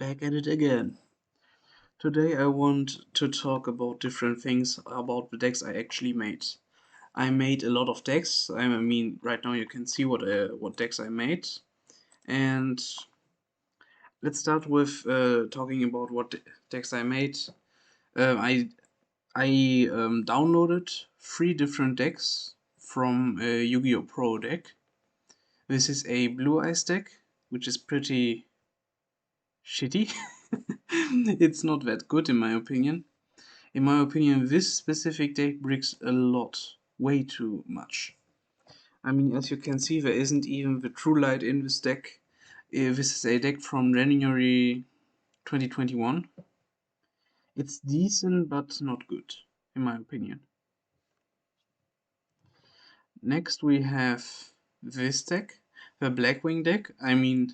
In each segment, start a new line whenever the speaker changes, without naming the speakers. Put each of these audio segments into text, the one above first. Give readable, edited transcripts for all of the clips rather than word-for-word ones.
Back at it again. Today I want to talk about different things about the decks I actually made. I made a lot of decks. I mean, right now you can see what decks I made. And let's start with talking about what decks I made. I downloaded 3 different decks from a Yu-Gi-Oh! Pro deck. This is a Blue Eyes deck, which is pretty shitty. It's not that good in my opinion. In my opinion, this specific deck brings a lot, way too much. I mean, as you can see, there isn't even the True Light in this deck. This is a deck from January 2021. It's decent, but not good, in my opinion. Next, we have this deck, the Blackwing deck. I mean,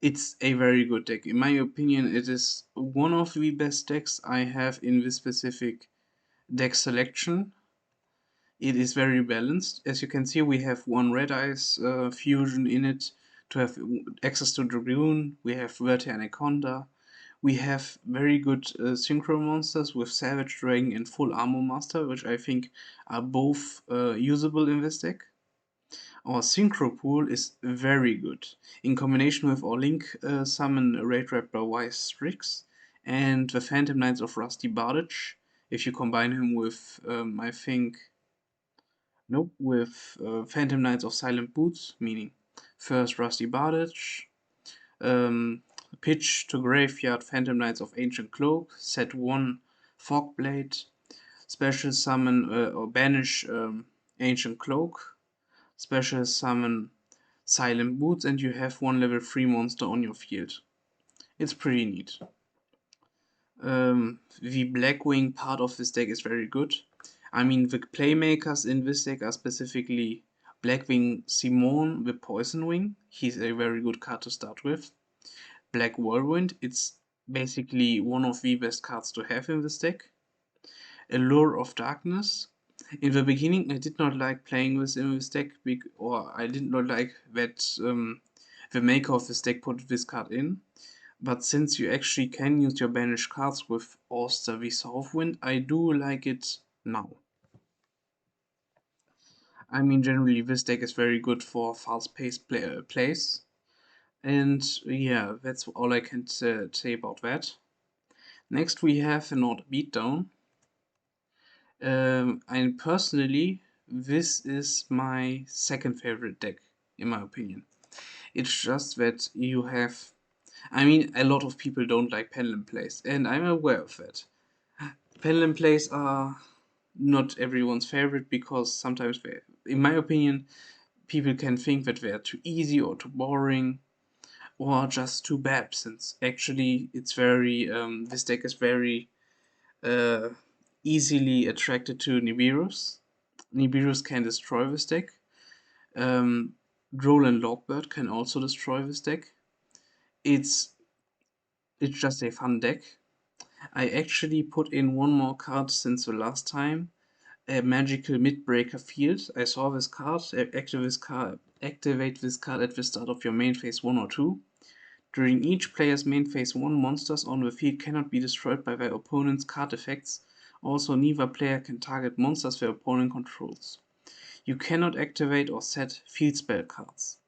it's a very good deck. In my opinion, it is one of the best decks I have in this specific deck selection. It is very balanced. As you can see, we have one Red Eyes fusion in it to have access to Dragoon. We have Verti Anaconda. We have very good synchro monsters with Savage Dragon and Full Armor Master, which I think are both usable in this deck. Our synchro pool is very good. In combination with our Link summon Raid Raptor Wise Strix and the Phantom Knights of Rusty Bardage, if you combine him with, I think, nope, with Phantom Knights of Silent Boots, meaning first Rusty Bardage, pitch to graveyard Phantom Knights of Ancient Cloak, set 1 Fogblade, special summon or banish Ancient Cloak, special summon Silent Boots, and you have 1 level 3 monster on your field. It's pretty neat. The Blackwing part of this deck is very good. I mean, the playmakers in this deck are specifically Blackwing Simone the Poison Wing. He's a very good card to start with. Black Whirlwind, it's basically one of the best cards to have in this deck. Allure of Darkness. In the beginning, I did not like playing this in this deck, or I did not like that the maker of this deck put this card in. But since you actually can use your banished cards with Auster v Southwind, I do like it now. I mean, generally this deck is very good for fast-paced plays. And yeah, that's all I can say about that. Next we have an Order Beatdown. And personally, this is my second favorite deck, in my opinion. It's just that you have... I mean, a lot of people don't like pendulum plays, and I'm aware of that. Pendulum plays are not everyone's favorite because sometimes, in my opinion, people can think that they're too easy or too boring or just too bad, since actually it's very, this deck is very uh, easily attracted to Nibiru's. Nibiru's can destroy this deck. Droll and Logbird can also destroy this deck. It's just a fun deck. I actually put in one more card since the last time, a magical Midbreaker Field. I saw this card, activate this card at the start of your main phase 1 or 2. During each player's main phase 1, monsters on the field cannot be destroyed by their opponent's card effects. Also, neither player can target monsters their opponent controls. You cannot activate or set field spell cards.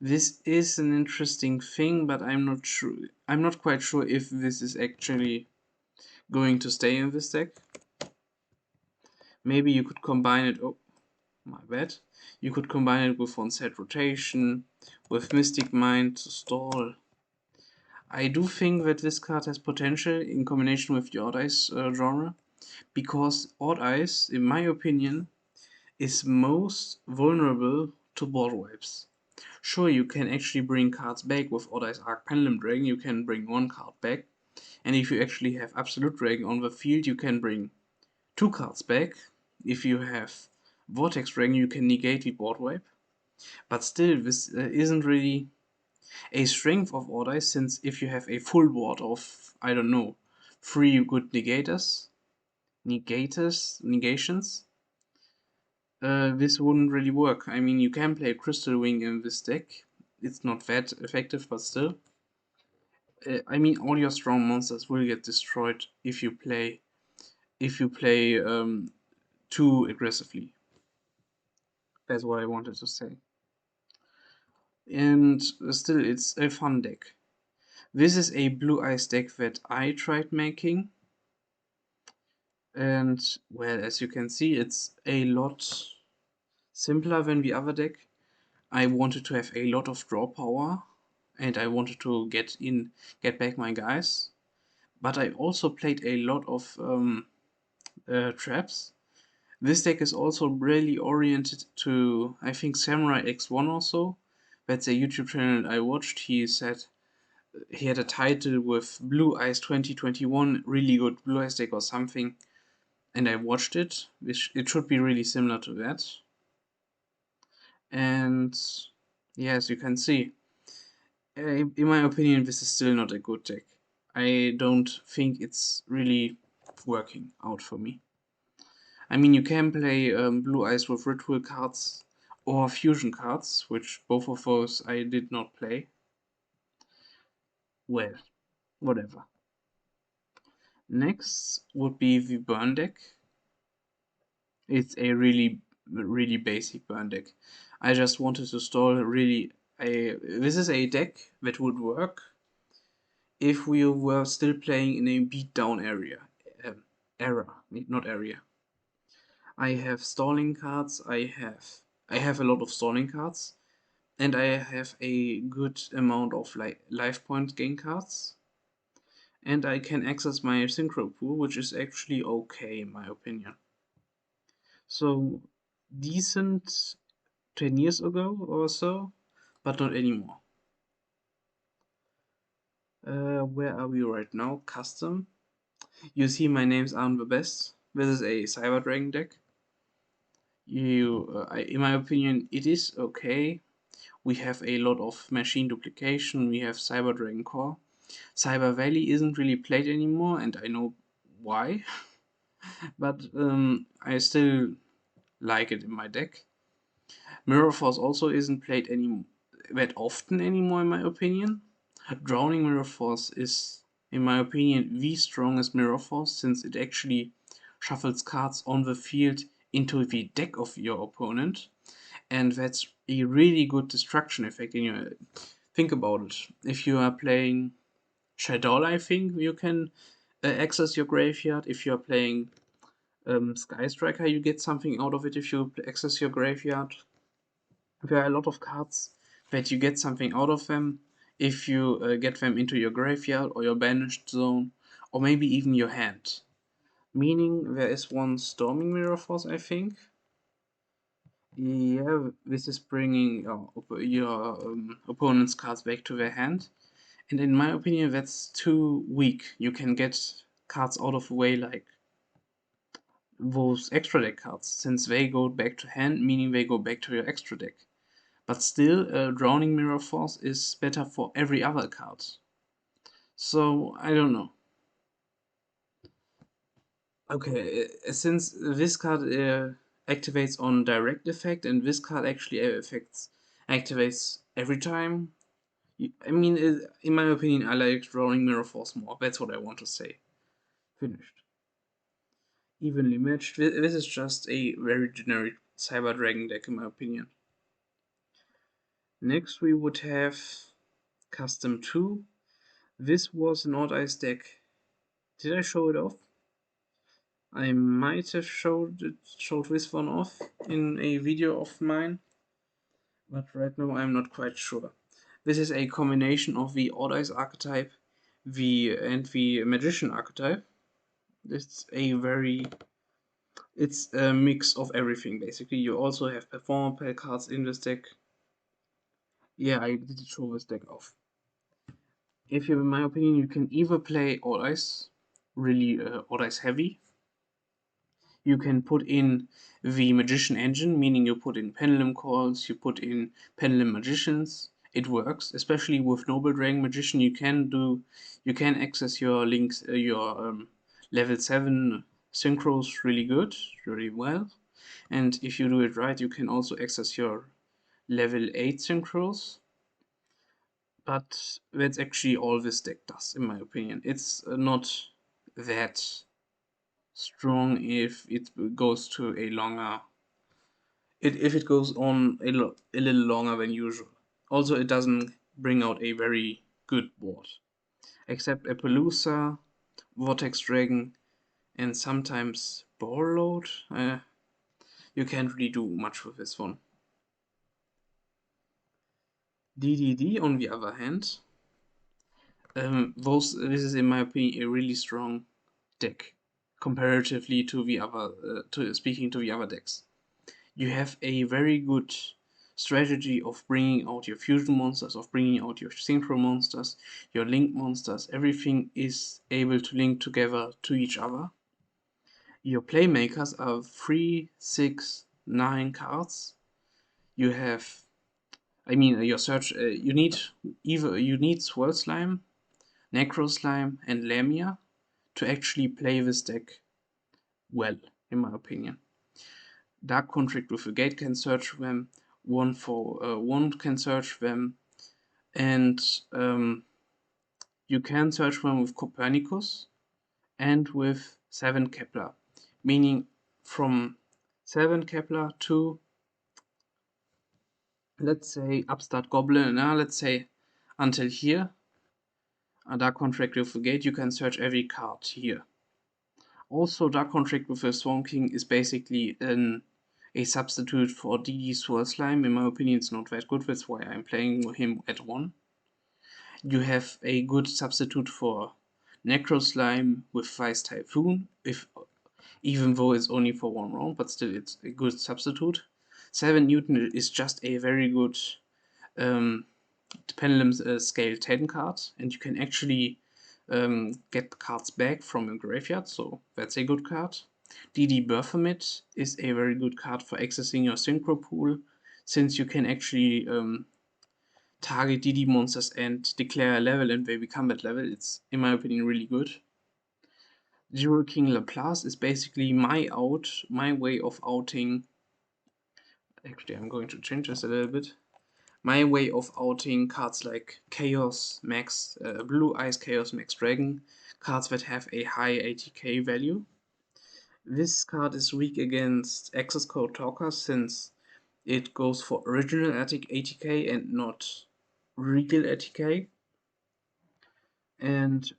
This is an interesting thing, but I'm not sure. I'm not quite sure if this is actually going to stay in this deck. Maybe you could combine it. Oh, my bad. You could combine it with Onset Rotation, with Mystic Mind to stall. I do think that this card has potential in combination with the Odd Eyes genre, because Odd Eyes, in my opinion, is most vulnerable to board wipes. Sure, you can actually bring cards back with Odd Eyes Arc Pendulum Dragon, you can bring 1 card back, and if you actually have Absolute Dragon on the field, you can bring 2 cards back. If you have Vortex Dragon, you can negate the board wipe. But still, this isn't really a strength of Odd Eyes, since if you have a full board of, I don't know, 3 good negations, this wouldn't really work. I mean, you can play Crystal Wing in this deck. It's not that effective, but still. I mean, all your strong monsters will get destroyed if you play too aggressively. That's what I wanted to say. And still, it's a fun deck. This is a blue eyes deck that I tried making, and well, as you can see, it's a lot simpler than the other deck. I wanted to have a lot of draw power, and I wanted to get back my guys. But I also played a lot of traps. This deck is also really oriented to, I think, Samurai X1 or so. That's a YouTube channel I watched. He said he had a title with Blue Eyes 2021, really good Blue Eyes deck or something, and I watched it, which it should be really similar to that. And yeah, as you can see, in my opinion, this is still not a good deck. I don't think it's really working out for me. I mean, you can play Blue Eyes with ritual cards or fusion cards, which both of those I did not play. Well, whatever. Next would be the burn deck. It's a really basic burn deck. I just wanted to stall really a. This is a deck that would work if we were still playing in a beatdown area. Era, not area. I have stalling cards. I have a lot of stalling cards, and I have a good amount of like life point gain cards. And I can access my synchro pool, which is actually okay in my opinion. So decent 10 years ago or so, but not anymore. Where are we right now? Custom. You see my names aren't the best. This is a Cyber Dragon deck. In my opinion, it is okay. We have a lot of machine duplication. We have Cyber Dragon Core. Cyber Valley isn't really played anymore, and I know why. But I still like it in my deck. Mirror Force also isn't played any that often anymore, in my opinion. Drowning Mirror Force is, in my opinion, the strongest Mirror Force since it actually shuffles cards on the field into the deck of your opponent, and that's a really good destruction effect. In your think about it. If you are playing Shadow, I think you can access your graveyard. If you are playing Sky Striker, you get something out of it if you access your graveyard. There are a lot of cards that you get something out of them if you get them into your graveyard or your banished zone, or maybe even your hand. Meaning there is one Storming Mirror Force, I think. Yeah, this is bringing your opponent's cards back to their hand. And in my opinion, that's too weak. You can get cards out of the way like those extra deck cards, since they go back to hand, meaning they go back to your extra deck. But still, Drowning Mirror Force is better for every other card. So, I don't know. Okay, since this card activates on direct effect, and this card actually activates every time. I mean, in my opinion, I like Drowning Mirror Force more. That's what I want to say. Finished. Evenly matched. This is just a very generic Cyber Dragon deck, in my opinion. Next, we would have Custom 2. This was an Odd Eyes deck. Did I show it off? I might have showed this one off in a video of mine, but right now I'm not quite sure. This is a combination of the Odd Eyes archetype and the Magician archetype. It's a mix of everything basically. You also have performer play cards in this deck. Yeah, I did show this deck off. If you, in my opinion, you can either play Odd Eyes, really Odd Eyes heavy. You can put in the Magician engine, meaning you put in Pendulum Calls, you put in Pendulum Magicians. It works, especially with Noble Dragon Magician. You can access your links, your level 7 synchros really good, really well. And if you do it right, you can also access your level 8 synchros. But that's actually all this deck does, in my opinion. It's not that strong if it goes to a longer. If it goes on a little longer than usual. Also, it doesn't bring out a very good board, except Appaloosa, Vortex Dragon, and sometimes Borload. You can't really do much with this one. DDD, on the other hand, this is in my opinion a really strong deck comparatively to the other. Speaking to the other decks, you have a very good strategy of bringing out your fusion monsters, of bringing out your synchro monsters, your link monsters. Everything is able to link together to each other. Your playmakers are 3, 6, 9 cards. You have, your search. You need Swirl Slime, Necro Slime, and Lamia to actually play this deck well, in my opinion. Dark Contract with a Gate can search them. One can search them, and you can search them with Copernicus and with 7 Kepler, meaning from 7 Kepler to, let's say, Upstart Goblin, let's say until here, a Dark Contract with a Gate, you can search every card here. Also, Dark Contract with a Swarm King is basically a substitute for DD Swirl Slime. In my opinion, it's not that good, that's why I'm playing him at 1. You have a good substitute for Necro Slime with Vice Typhoon, even though it's only for 1 round, but still it's a good substitute. 7 Newton is just a very good Pendulum Scale 10 card, and you can actually get cards back from your graveyard, so that's a good card. DD Baphomet is a very good card for accessing your synchro pool, since you can actually target DD monsters and declare a level and they become that level. It's, in my opinion, really good. Zero King Laplace is basically my way of outing. Actually, I'm going to change this a little bit. My way of outing cards like Chaos Max, Blue Eyes Chaos Max Dragon, cards that have a high ATK value. This card is weak against Access Code Talker since it goes for original ATK and not real ATK. And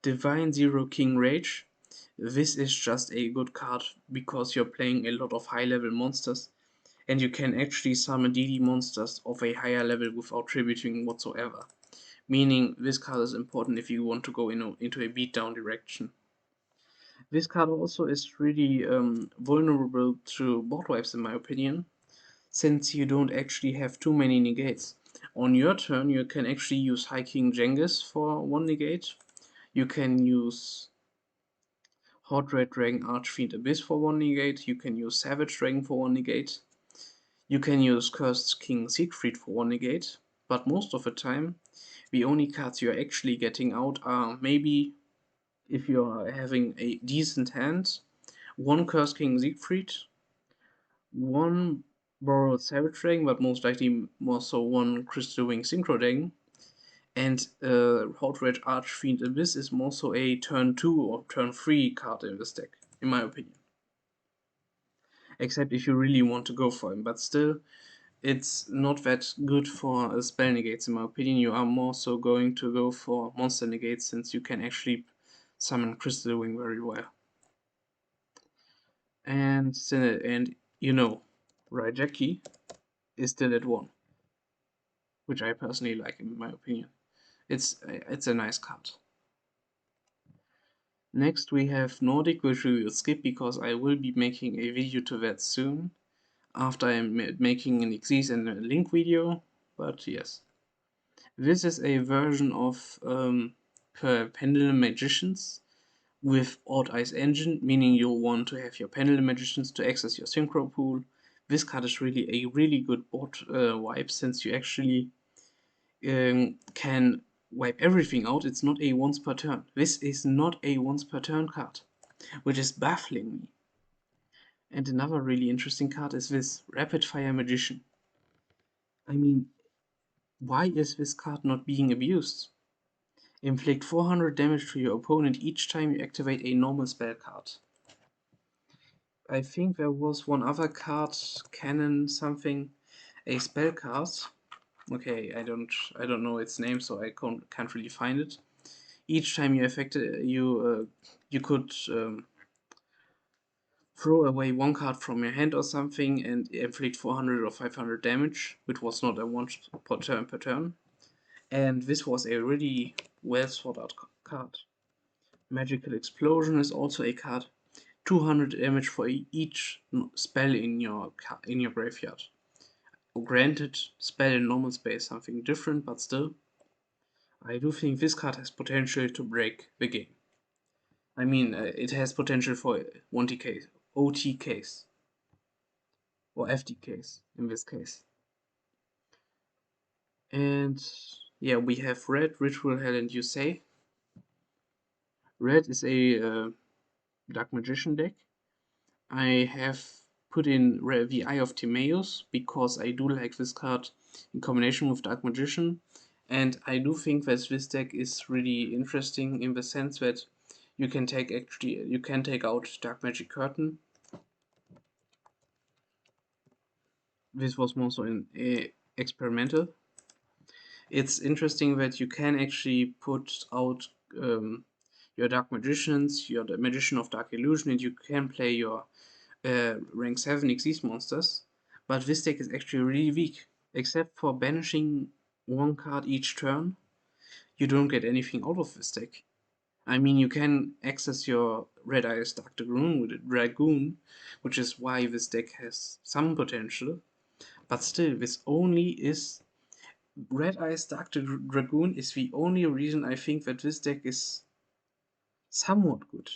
Divine Zero King Rage. This is just a good card because you're playing a lot of high level monsters and you can actually summon DD monsters of a higher level without tributing whatsoever. Meaning this card is important if you want to go into a beatdown direction. This card also is really vulnerable to board wipes in my opinion, since you don't actually have too many negates. On your turn you can actually use High King Genghis for 1 negate, you can use Hot Red Dragon Archfiend Abyss for 1 negate, you can use Savage Dragon for 1 negate, you can use Cursed King Siegfried for 1 negate, but most of the time the only cards you're actually getting out are maybe, if you're having a decent hand, 1 Cursed King Siegfried, 1 Borrowed Savage Dragon, but most likely more so 1 Crystal Wing Synchro Dragon, and Hot Red Archfiend Abyss is more so a turn 2 or turn 3 card in this deck, in my opinion. Except if you really want to go for him, but still, it's not that good for spell negates in my opinion. You are more so going to go for monster negates since you can actually summon Crystal Wing very well. And Raijeki is still at 1, which I personally like in my opinion. It's a nice card. Next we have Nordic, which we will skip because I will be making a video to that soon, after I'm making an Xyz and a Link video, but yes. This is a version of Pendulum Magicians with Odd Eyes Engine, meaning you want to have your Pendulum Magicians to access your Synchro Pool. This card is really a really good board wipe, since you actually can wipe everything out. It's not a once per turn. This is not a once per turn card, which is baffling me. And another really interesting card is this Rapid Fire Magician. I mean, Why is this card not being abused? Inflict 400 damage to your opponent each time you activate a normal spell card. I think there was one other card, cannon something, a spell card. Okay, I don't know its name, so I can't really find it. Each time you affected, you could throw away one card from your hand or something and inflict 400 or 500 damage, which was not a one per turn. And this was a really well thought out card. Magical Explosion is also a card. 200 damage for each spell in your graveyard. Granted, spell in normal space something different, but still, I do think this card has potential to break the game. I mean, it has potential for 1TKs, OTKs, or FTKs in this case. And yeah, we have red, Ritual Hell, and you say. Red is a Dark Magician deck. I have put in the Eye of Timaeus because I do like this card in combination with Dark Magician, and I do think that this deck is really interesting in the sense that you can take out Dark Magic Curtain. This was more so in experimental. It's interesting that you can actually put out your Dark Magicians, your Magician of Dark Illusion, and you can play your rank 7 Xyz monsters, but this deck is actually really weak. Except for banishing one card each turn, you don't get anything out of this deck. I mean, you can access your Red Eyes Dark Dragoon, which is why this deck has some potential, but still, this only is Red Eyes Dark Dragoon is the only reason I think that this deck is somewhat good.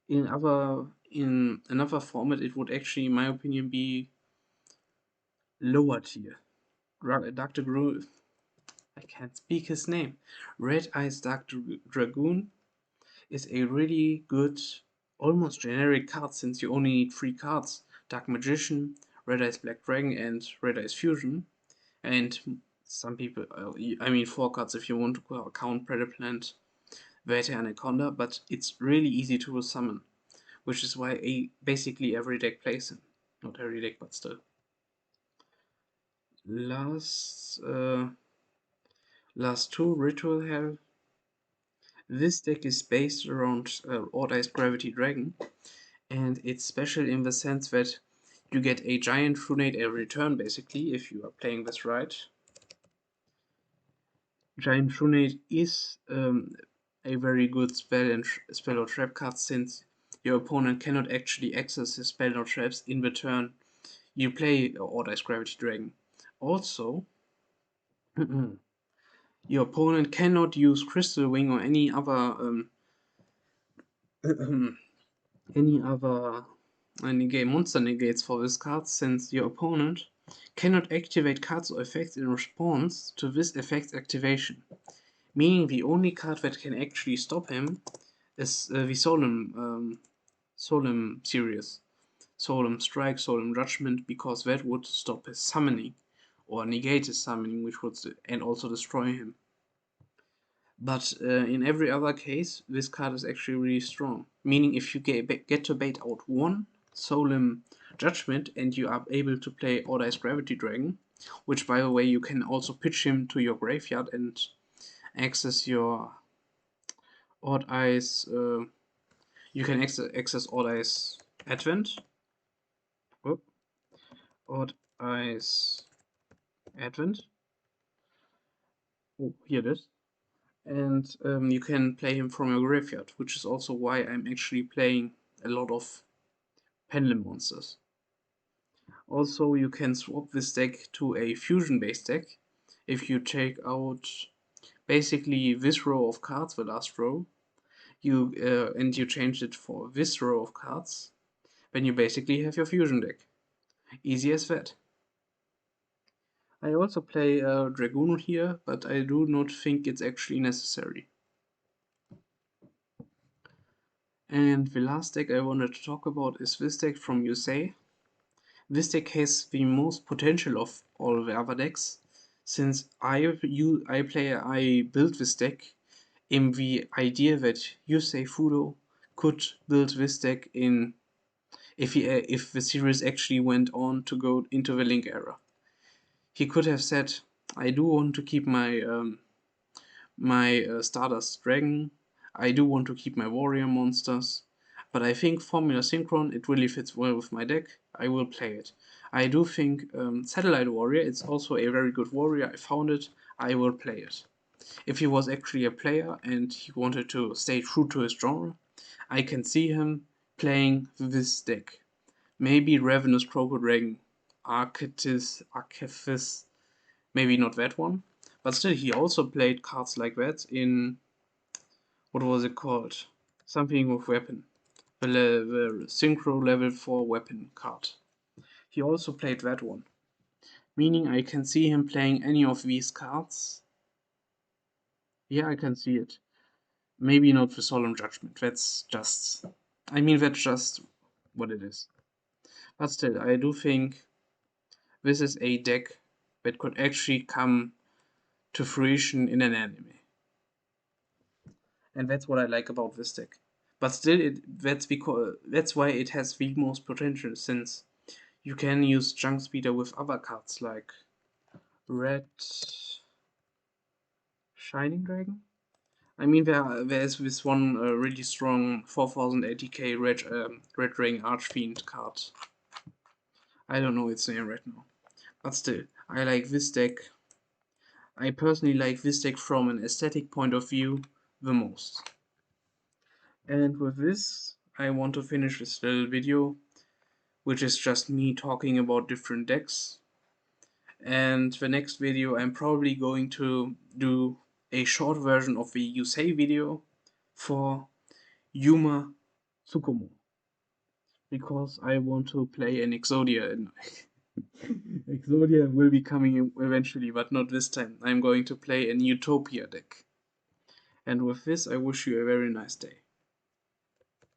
In another format, it would actually, in my opinion, be lower tier. Dr. I can't speak his name. Red Eyes Dark Dragoon is a really good, almost generic card since you only need 3 cards: Dark Magician, Red Eyes Black Dragon, and Red Eyes Fusion. And some people, I mean 4 cards if you want to count Predaplant, Veta, Anaconda, but it's really easy to summon, which is why basically every deck plays him. Not every deck, but still. Last two, Ritual Hell. This deck is based around Odd Eyes Gravity Dragon, and it's special in the sense that you get a giant Trunade every turn, basically, if you are playing this right. Giant Trunade is a very good spell or trap card since your opponent cannot actually access his spell or traps in the turn you play Odd Eyes Gravity Dragon. Also, your opponent cannot use Crystal Wing or any other monster negates for this card, since your opponent cannot activate cards or effects in response to this effect's activation. Meaning the only card that can actually stop him is the Solemn series. Solemn Strike, Solemn Judgment, because that would stop his summoning, or negate his summoning, which would and also destroy him. But in every other case, this card is actually really strong. Meaning if you get to bait out one Solemn Judgment and you are able to play Odd Eyes Gravity Dragon, which by the way you can also pitch him to your graveyard and access your Odd Eyes, you can access Odd Eyes Advent. Oh, Odd Eyes Advent. Oh, here it is. And you can play him from your graveyard, which is also why I'm actually playing a lot of Pendulum monsters. Also, you can swap this deck to a fusion-based deck if you take out basically this row of cards, the last row, and you change it for this row of cards, then you basically have your fusion deck. Easy as that. I also play Dragoon here, but I do not think it's actually necessary. And the last deck I wanted to talk about is this deck from USA. This deck has the most potential of all the other decks, since I built this deck in the idea that Yusei Fudo could build this deck in if the series actually went on to go into the Link era. He could have said, I do want to keep my Stardust Dragon, I do want to keep my warrior monsters, but I think Formula Synchron, it really fits well with my deck, I will play it. I do think Satellite Warrior, it's also a very good warrior, I found it, I will play it. If he was actually a player and he wanted to stay true to his genre, I can see him playing this deck. Maybe Ravenous Croco Dragon, Arcephis, maybe not that one, but still he also played cards like that in, what was it called? Something with weapon. The Synchro level 4 weapon card. He also played that one. Meaning I can see him playing any of these cards. Yeah, I can see it. Maybe not the Solemn Judgment. That's just what it is. But still, I do think this is a deck that could actually come to fruition in an anime. And that's what I like about this deck. But still, that's why it has the most potential, since you can use Junk Speeder with other cards like Red Shining Dragon. I mean, there is this one really strong 4080k Red Dragon Archfiend card. I don't know its name right now, but still, I like this deck. I personally like this deck from an aesthetic point of view the most. And with this, I want to finish this little video, which is just me talking about different decks. And the next video, I'm probably going to do a short version of the Yusei video for Yuma Tsukumo, because I want to play an Exodia. And Exodia will be coming eventually, but not this time. I'm going to play an Utopia deck. And with this, I wish you a very nice day.